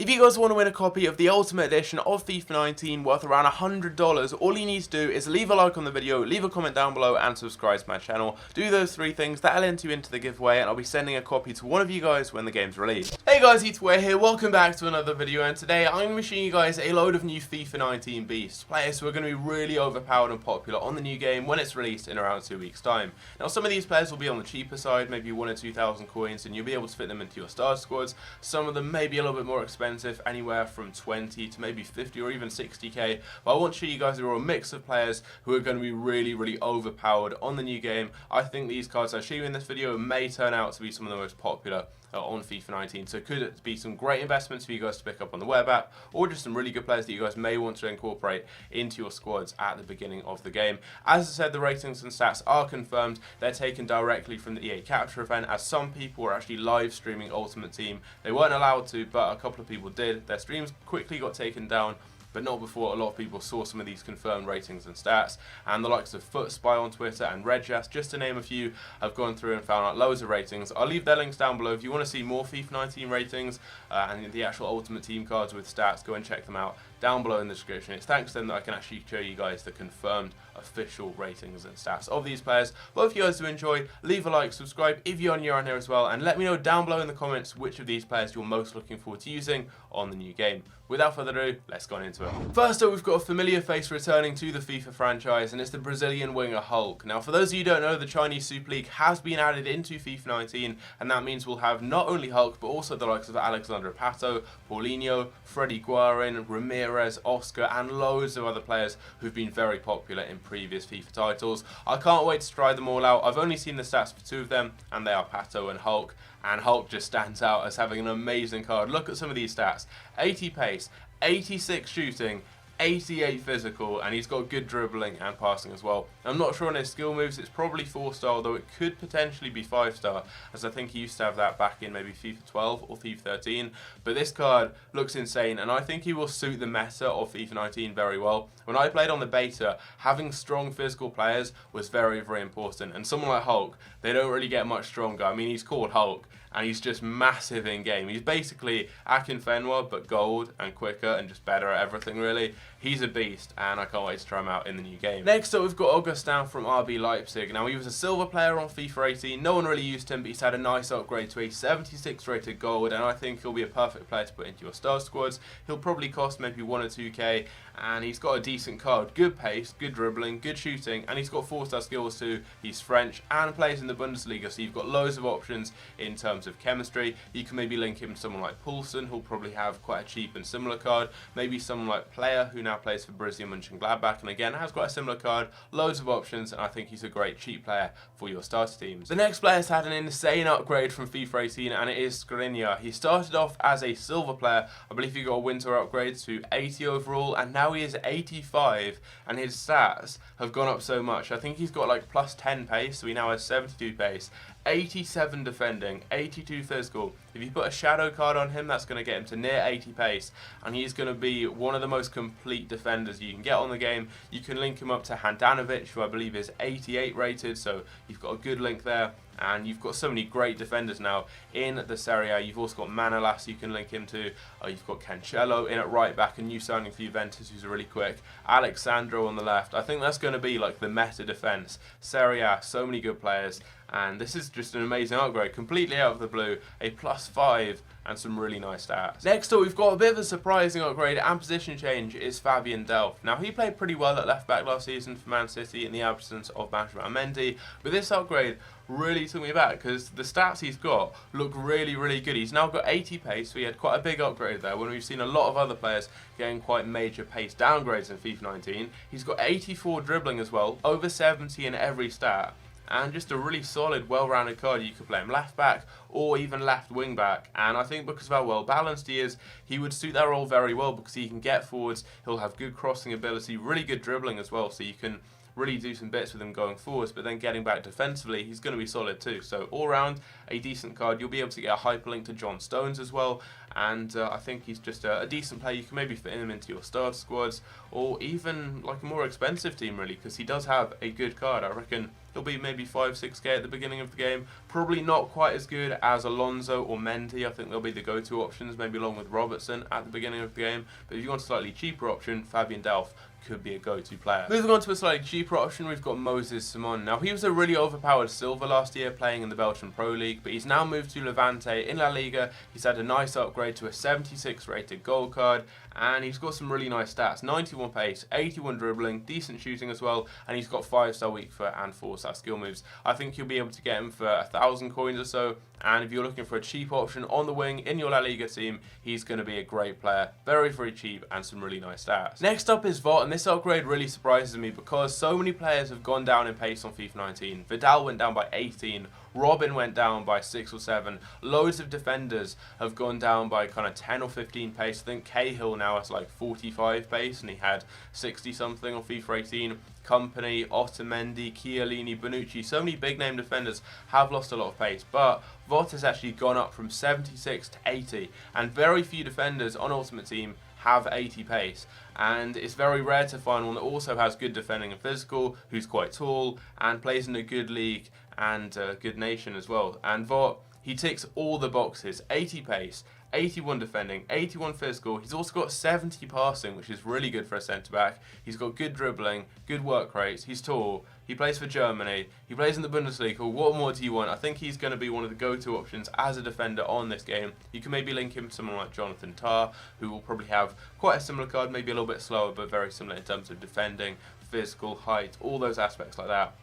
If you guys want to win a copy of the Ultimate Edition of FIFA 19 worth around $100, all you need to do is leave a like on the video, leave a comment down below and subscribe to my channel. Do those three things, that'll enter you into the giveaway and I'll be sending a copy to one of you guys when the game's released. Hey guys, it's Ware here, welcome back to another video, and today I'm going to be showing you guys a load of new FIFA 19 beasts, players who are going to be really overpowered and popular on the new game when it's released in around 2 weeks time. Now some of these players will be on the cheaper side, maybe 1 or 2,000 coins, and you'll be able to fit them into your star squads. Some of them may be a little bit more expensive, anywhere from 20 to maybe 50 or even 60k, but I want to show you guys a mix of players who are going to be really overpowered on the new game. I think these cards I show you in this video may turn out to be some of the most popular on FIFA 19, so it could be some great investments for you guys to pick up on the web app, or just some really good players that you guys may want to incorporate into your squads at the beginning of the game. As I said, the ratings and stats are confirmed. They're taken directly from the EA Capture event, as some people were actually live streaming Ultimate Team. They weren't allowed to, but a couple of people did. Their streams quickly got taken down, but not before a lot of people saw some of these confirmed ratings and stats. And the likes of FootSpy on Twitter and Redjazz, just to name a few, have gone through and found out loads of ratings. I'll leave their links down below if you want to see more FIFA 19 ratings and the actual Ultimate Team cards with stats. Go and check them out down below in the description. It's thanks to them that I can actually show you guys the confirmed official ratings and stats of these players. But if you guys do enjoy, leave a like, subscribe if you're new around here as well, and let me know down below in the comments which of these players you're most looking forward to using on the new game. Without further ado, let's go into it. First up, we've got a familiar face returning to the FIFA franchise, and it's the Brazilian winger Hulk. Now, for those of you who don't know, the Chinese Super League has been added into FIFA 19, and that means we'll have not only Hulk, but also the likes of Alexandre Pato, Paulinho, Freddy Guarin, Ramirez, Oscar, and loads of other players who've been very popular in previous FIFA titles. I can't wait to try them all out. I've only seen the stats for 2 of them, and they are Pato and Hulk. And Hulk just stands out as having an amazing card. Look at some of these stats. 80 pace, 86 shooting, 88 physical, and he's got good dribbling and passing as well. I'm not sure on his skill moves, it's probably 4-star, though it could potentially be 5-star, as I think he used to have that back in maybe FIFA 12 or FIFA 13. But this card looks insane, and I think he will suit the meta of FIFA 19 very well. When I played on the beta, having strong physical players was very important, and someone like Hulk, they don't really get much stronger. I mean, he's called Hulk, and he's just massive in game. He's basically Akinfenwa, but gold and quicker and just better at everything, really. He's a beast, and I can't wait to try him out in the new game. Next up, we've got Augustin from RB Leipzig. Now, he was a silver player on FIFA 18. No one really used him, but he's had a nice upgrade to a 76 rated gold, and I think he'll be a perfect player to put into your star squads. He'll probably cost maybe 1 or 2k, and he's got a decent card. Good pace, good dribbling, good shooting, and he's got 4-star skills too. He's French and plays in the Bundesliga, so you've got loads of options in terms of chemistry. You can maybe link him to someone like Poulsen, who'll probably have quite a cheap and similar card. Maybe someone like Player, who now plays for Borussia Mönchengladbach, and again has quite a similar card. Loads of options, and I think he's a great cheap player for your starter teams. The next player's had an insane upgrade from FIFA 18, and it is Skriniar. He started off as a silver player. I believe he got a winter upgrade to 80 overall, and now he is 85, and his stats have gone up so much. I think he's got like plus 10 pace, so he now has 72 pace, 87 defending, 82 physical. If you put a shadow card on him, that's going to get him to near 80 pace, and he's going to be one of the most complete defenders you can get on the game. You can link him up to Handanovic, who I believe is 88 rated, so you've got a good link there. And you've got so many great defenders now in the Serie A. You've also got Manolas you can link him to. You've got Cancelo in at right back, a new signing for Juventus who's really quick. Alexandro on the left. I think that's going to be like the meta defense. Serie A, so many good players. And this is just an amazing upgrade, completely out of the blue. A +5 and some really nice stats. Next up, we've got a bit of a surprising upgrade and position change is Fabian Delph. Now, he played pretty well at left back last season for Man City in the absence of Benjamin Mendy, but this upgrade really took me back because the stats he's got look really good. He's now got 80 pace, so he had quite a big upgrade there when we've seen a lot of other players getting quite major pace downgrades in FIFA 19. He's got 84 dribbling as well, over 70 in every stat, and just a really solid, well-rounded card. You could play him left back or even left wing back, and I think because of how well balanced he is, he would suit that role very well because he can get forwards, he'll have good crossing ability, really good dribbling as well, so you can really do some bits with him going forwards, but then getting back defensively, he's going to be solid too. So all round, a decent card. You'll be able to get a hyperlink to John Stones as well, and I think he's just a decent player. You can maybe fit him into your starter squads, or even like a more expensive team really, because he does have a good card. I reckon he'll be maybe 5-6k at the beginning of the game. Probably not quite as good as Alonso or Mendy. I think they'll be the go-to options, maybe along with Robertson at the beginning of the game. But if you want a slightly cheaper option, Fabian Delph could be a go-to player. Moving on to a slightly cheaper option, we've got Moussa Sissoko. Now, he was a really overpowered silver last year playing in the Belgian Pro League, but he's now moved to Levante in La Liga. He's had a nice upgrade to a 76 rated gold card, and he's got some really nice stats. 91 pace, 81 dribbling, decent shooting as well, and he's got 5-star weak foot and 4-star skill moves. I think you'll be able to get him for 1,000 coins or so, and if you're looking for a cheap option on the wing in your La Liga team, he's going to be a great player. Very, very cheap and some really nice stats. Next up is Vot, and this upgrade really surprises me because so many players have gone down in pace on FIFA 19. Vidal went down by 18. Robin went down by 6 or 7. Loads of defenders have gone down by kind of 10 or 15 pace. I think Cahill now has like 45 pace and he had 60 something on FIFA 18. Company, Otamendi, Chiellini, Bonucci, so many big name defenders have lost a lot of pace, but Vot has actually gone up from 76 to 80, and very few defenders on Ultimate Team have 80 pace, and it's very rare to find one that also has good defending and physical, who's quite tall and plays in a good league and a good nation as well. And Vot, he ticks all the boxes. 80 pace, 81 defending, 81 physical. He's also got 70 passing, which is really good for a centre-back. He's got good dribbling, good work rates. He's tall. He plays for Germany. He plays in the Bundesliga. What more do you want? I think he's going to be one of the go-to options as a defender on this game. You can maybe link him to someone like Jonathan Tah, who will probably have quite a similar card, maybe a little bit slower, but very similar in terms of defending, physical, height, all those aspects like that.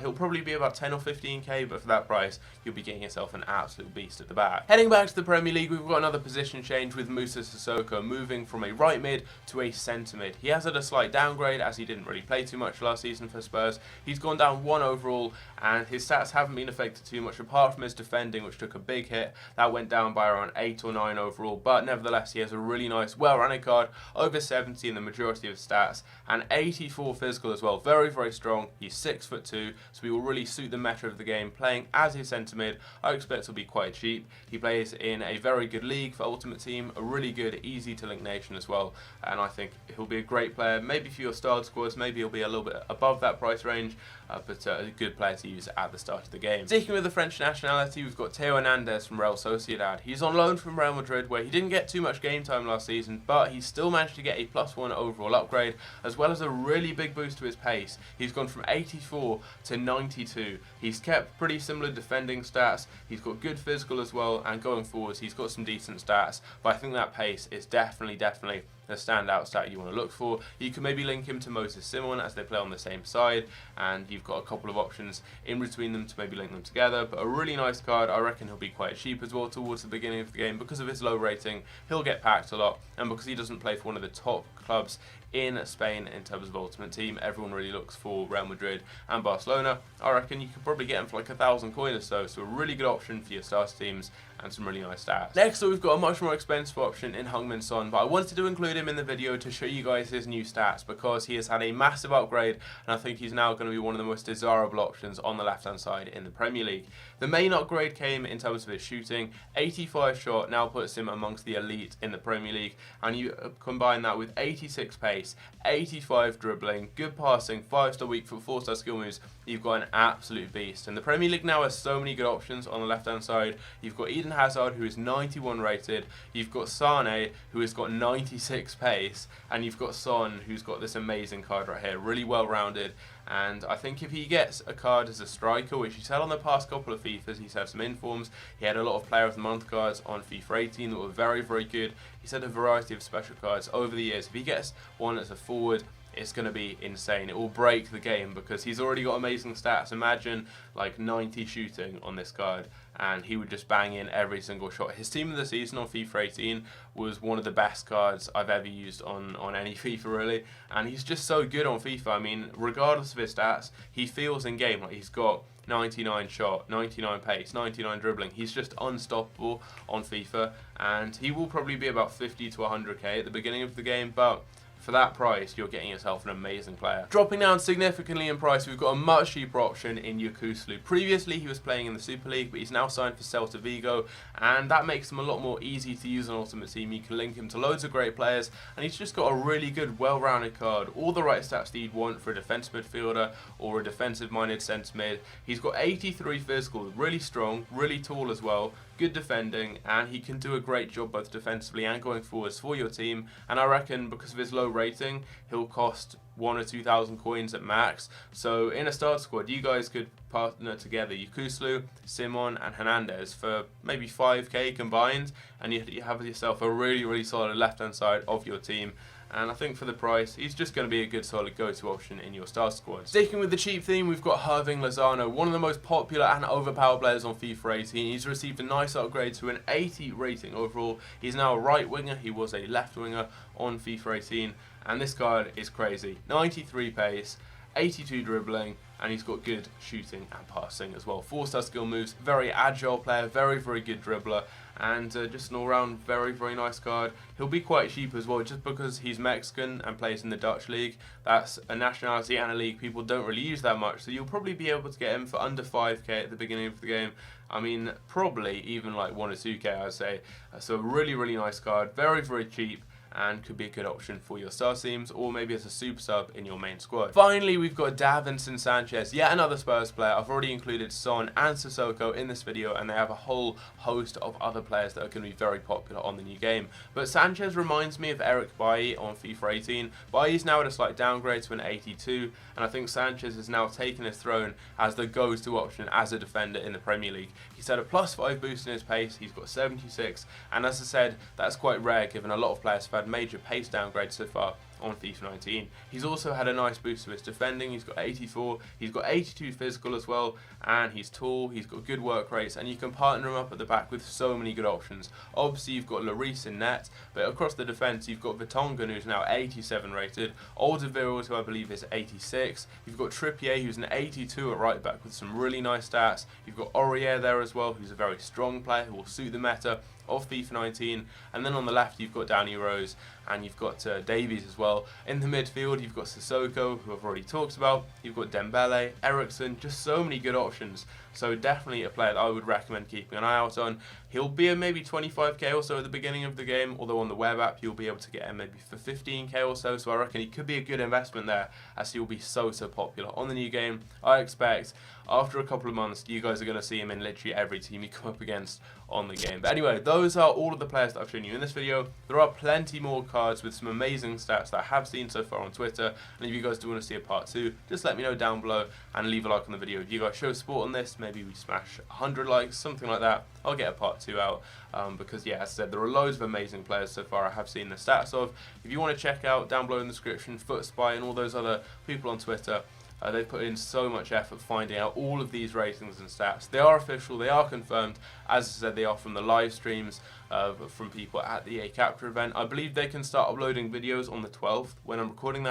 He'll probably be about 10 or 15k, but for that price, you'll be getting yourself an absolute beast at the back. Heading back to the Premier League, we've got another position change with Moussa Sissoko moving from a right mid to a centre mid. He has had a slight downgrade as he didn't really play too much last season for Spurs. He's gone down 1 overall, and his stats haven't been affected too much apart from his defending, which took a big hit. That went down by around 8 or 9 overall, but nevertheless, he has a really nice, well-rounded card, over 70 in the majority of his stats, and 84 physical as well. Very, very strong. He's 6'2", so he will really suit the meta of the game. Playing as his centre mid, I expect he'll be quite cheap. He plays in a very good league for Ultimate Team, a really good, easy to link nation as well, and I think he'll be a great player. Maybe for your starred squads, maybe he'll be a little bit above that price range, but a good player to use at the start of the game. Sticking with the French nationality, we've got Theo Hernandez from Real Sociedad. He's on loan from Real Madrid, where he didn't get too much game time last season, but he still managed to get a +1 overall upgrade, as well as a really big boost to his pace. He's gone from 84 to 92. He's kept pretty similar defending stats. He's got good physical as well, and going forwards, he's got some decent stats, but I think that pace is definitely the standout stat you want to look for. You can maybe link him to Moussa Sissoko as they play on the same side, and you've got a couple of options in between them to maybe link them together, but a really nice card. I reckon he'll be quite cheap as well towards the beginning of the game. Because of his low rating, he'll get packed a lot, and because he doesn't play for one of the top clubs in Spain in terms of Ultimate Team, everyone really looks for Real Madrid and Barcelona. I reckon you could probably get him for like 1,000 coins or so, so a really good option for your starter teams and some really nice stats. Next up, we've got a much more expensive option in Heung-min Son, but I wanted to include him in the video to show you guys his new stats because he has had a massive upgrade, and I think he's now going to be one of the most desirable options on the left-hand side in the Premier League. The main upgrade came in terms of his shooting. 85 shot now puts him amongst the elite in the Premier League, and you combine that with 86 pace, 85 dribbling, good passing, 5-star weak foot, 4-star skill moves. You've got an absolute beast, and the Premier League now has so many good options on the left-hand side. You've got Eden Hazard, who is 91 rated. You've got Sane, who has got 96 pace, and you've got Son, who's got this amazing card right here, really well-rounded. And I think if he gets a card as a striker, which he's had on the past couple of FIFAs, he's had some informs. He had a lot of Player of the Month cards on FIFA 18 that were very, very good. He's had a variety of special cards over the years. If he gets one as a forward, it's going to be insane. It will break the game because he's already got amazing stats. Imagine like 90 shooting on this card, and he would just bang in every single shot. His team of the season on FIFA 18 was one of the best cards I've ever used on any FIFA really, and he's just so good on FIFA. I mean, regardless of his stats, he feels in game like he's got 99 shot, 99 pace, 99 dribbling. He's just unstoppable on FIFA, and he will probably be about 50 to 100k at the beginning of the game, but for that price, you're getting yourself an amazing player. Dropping down significantly in price, we've got a much cheaper option in Yokuslu. Previously, he was playing in the Super League, but he's now signed for Celta Vigo, and that makes him a lot more easy to use on Ultimate Team. You can link him to loads of great players, and he's just got a really good, well-rounded card. All the right stats that you'd want for a defensive midfielder or a defensive-minded centre mid. He's got 83 physical, really strong, really tall as well, good defending, and he can do a great job both defensively and going forwards for your team. And I reckon because of his low rating, he'll cost 1,000 or 2,000 coins at max. So in a start squad, you guys could partner together Yokuslu, Simon and Hernandez for maybe 5k combined, and you have yourself a really solid left hand side of your team. And I think for the price, he's just going to be a good solid go-to option in your star squad. Sticking with the cheap theme, we've got Huffing Lisanna, one of the most popular and overpowered players on FIFA 18. He's received a nice upgrade to an 80 rating overall. He's now a right winger. He was a left winger on FIFA 18. And this card is crazy. 93 pace, 82 dribbling, and he's got good shooting and passing as well. 4-star skill moves, very agile player, very good dribbler, and just an all-round very nice card. He'll be quite cheap as well, just because he's Mexican and plays in the Dutch league. That's a nationality and a league people don't really use that much, so you'll probably be able to get him for under 5k at the beginning of the game. I mean, probably even like 1 or 2k, I'd say. So a really nice card, very cheap, and could be a good option for your star teams, or maybe as a super sub in your main squad. Finally, we've got Davon Sin Sanchez, yet another Spurs player. I've already included Son and Sissoko in this video, and they have a whole host of other players that are going to be very popular on the new game. But Sanchez reminds me of Eric Bailly on FIFA 18. Bailly's now at a slight downgrade to an 82, and I think Sanchez has now taken his throne as the go-to option as a defender in the Premier League. He's had a +5 boost in his pace, he's got 76, and as I said, that's quite rare given a lot of players have had major pace downgrades so far on FIFA 19. He's also had a nice boost to his defending. He's got 84, he's got 82 physical as well, and he's tall, he's got good work rates, and you can partner him up at the back with so many good options. Obviously you've got Lloris in net, but across the defence you've got Vertonghen, who's now 87 rated, Alderweireld, who I believe is 86, you've got Trippier, who's an 82 at right back with some really nice stats, you've got Aurier there as well, who's a very strong player who will suit the meta of FIFA 19, and then on the left you've got Danny Rose, and you've got Davies as well. In the midfield you've got Sissoko, who I've already talked about, you've got Dembele, Eriksen, just so many good options. So definitely a player that I would recommend keeping an eye out on. He'll be a maybe 25k or so at the beginning of the game, although on the web app you'll be able to get him maybe for 15k or so, so I reckon he could be a good investment there, as he'll be so popular on the new game. I expect after a couple of months you guys are going to see him in literally every team you come up against on the game. But anyway, those are all of the players that I've shown you in this video. There are plenty more cards with some amazing stats that I have seen so far on Twitter, and if you guys do want to see a part 2, just let me know down below and leave a like on the video. If you guys show support on this, maybe we smash 100 likes, something like that, I'll get a part 2 out, because yeah, as I said, there are loads of amazing players so far I have seen the stats of. If you want to check out down below in the description, FootSpy and all those other people on Twitter, they put in so much effort finding out all of these ratings and stats. They are official, they are confirmed. As I said, they are from the live streams from people at the EA Capture event. I believe they can start uploading videos on the 12th. When I'm recording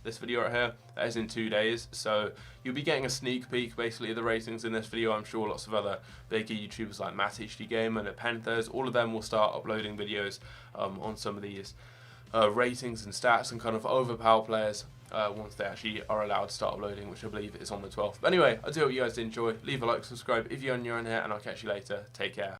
this video right here, that is in 2 days. So you'll be getting a sneak peek basically of the ratings in this video. I'm sure lots of other bigger YouTubers like Matt HD Gamer and the Panthers, all of them will start uploading videos on some of these ratings and stats and kind of overpower players. Once they actually are allowed to start uploading, which I believe is on the 12th. But anyway, I do hope you guys did enjoy. Leave a like, subscribe if you're new on here, and I'll catch you later. Take care.